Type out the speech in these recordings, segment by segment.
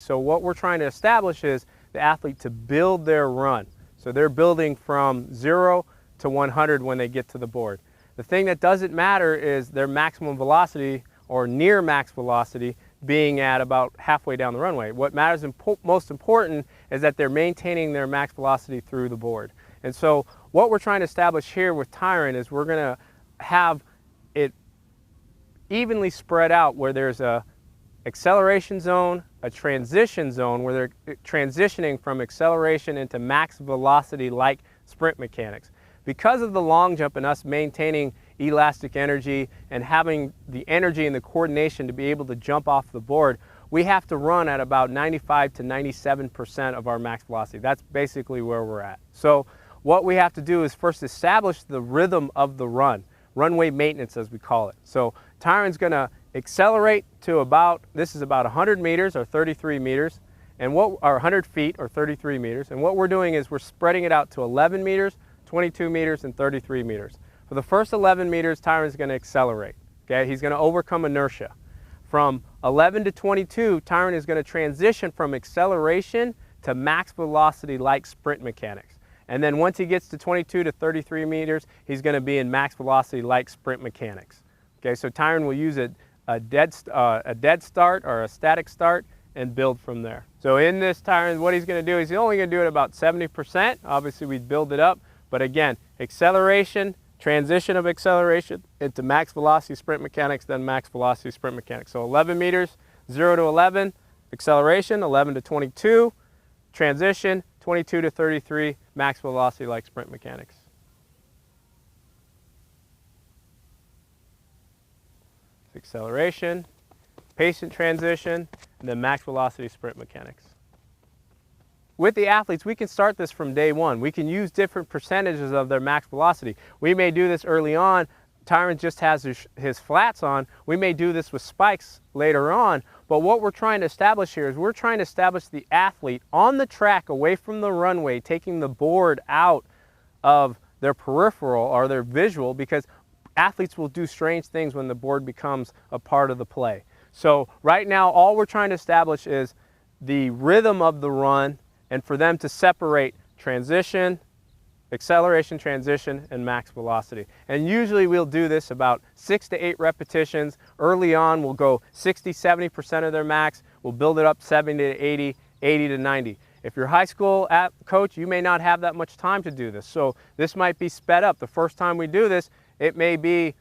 So what we're trying to establish is the athlete to build their run. So they're building from 0 to 100 when they get to the board. The thing that doesn't matter is their maximum velocity or near max velocity being at about halfway down the runway. What matters most important is that they're maintaining their max velocity through the board. And so what we're trying to establish here with Tyron is we're going to have it evenly spread out where there's a acceleration zone, a transition zone where they're transitioning from acceleration into max velocity like sprint mechanics. Because of the long jump and us maintaining elastic energy and having the energy and the coordination to be able to jump off the board, we have to run at about 95 to 97% of our max velocity. That's basically where we're at. So what we have to do is first establish the rhythm of the run, runway maintenance as we call it. So Tyron's going to accelerate to about, this is about 100 meters or 33 meters, and what, or 100 feet or 33 meters. And what we're doing is we're spreading it out to 11 meters, 22 meters, and 33 meters. For the first 11 meters, Tyron's going to accelerate. Okay, he's going to overcome inertia. From 11 to 22, Tyron is going to transition from acceleration to max velocity like sprint mechanics. And then once he gets to 22 to 33 meters, he's going to be in max velocity like sprint mechanics. Okay, so Tyron will use a dead start or a static start and build from there. So in this Tyron, what he's going to do is he's only going to do it about 70%. Obviously, we'd build it up. But again, acceleration, transition of acceleration into max velocity sprint mechanics, then max velocity sprint mechanics. So 11 meters, 0 to 11, acceleration, 11 to 22, transition, 22 to 33, max velocity like sprint mechanics. Acceleration, patient transition, and then max velocity sprint mechanics. With the athletes, we can start this from day one. We can use different percentages of their max velocity. We may do this early on. Tyron just has his flats on. We may do this with spikes later on. But what we're trying to establish here is we're trying to establish the athlete on the track away from the runway, taking the board out of their peripheral or their visual, because athletes will do strange things when the board becomes a part of the play. So right now, all we're trying to establish is the rhythm of the run, and for them to separate transition, acceleration, transition, and max velocity. And usually we'll do this about 6 to 8 repetitions. Early on, we'll go 60, 70% of their max. We'll build it up 70 to 80, 80 to 90. If you're a high school coach, you may not have that much time to do this. So this might be sped up. The first time we do this, it may be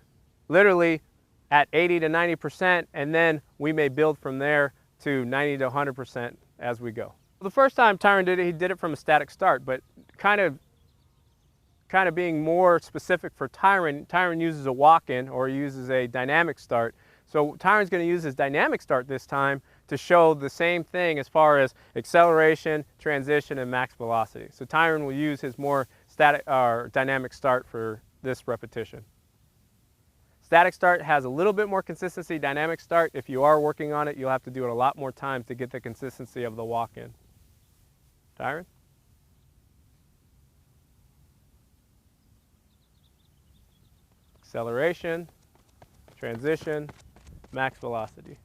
literally at 80 to 90%, and then we may build from there to 90 to 100% as we go. The first time Tyron did it, he did it from a static start, but kind of being more specific for Tyron uses a walk-in or he uses a dynamic start. So Tyron's going to use his dynamic start this time to show the same thing as far as acceleration, transition, and max velocity. So Tyron will use his more static or dynamic start for this repetition. Static start has a little bit more consistency. Dynamic start, if you are working on it, you'll have to do it a lot more times to get the consistency of the walk-in. Tyron? Acceleration, transition, max velocity.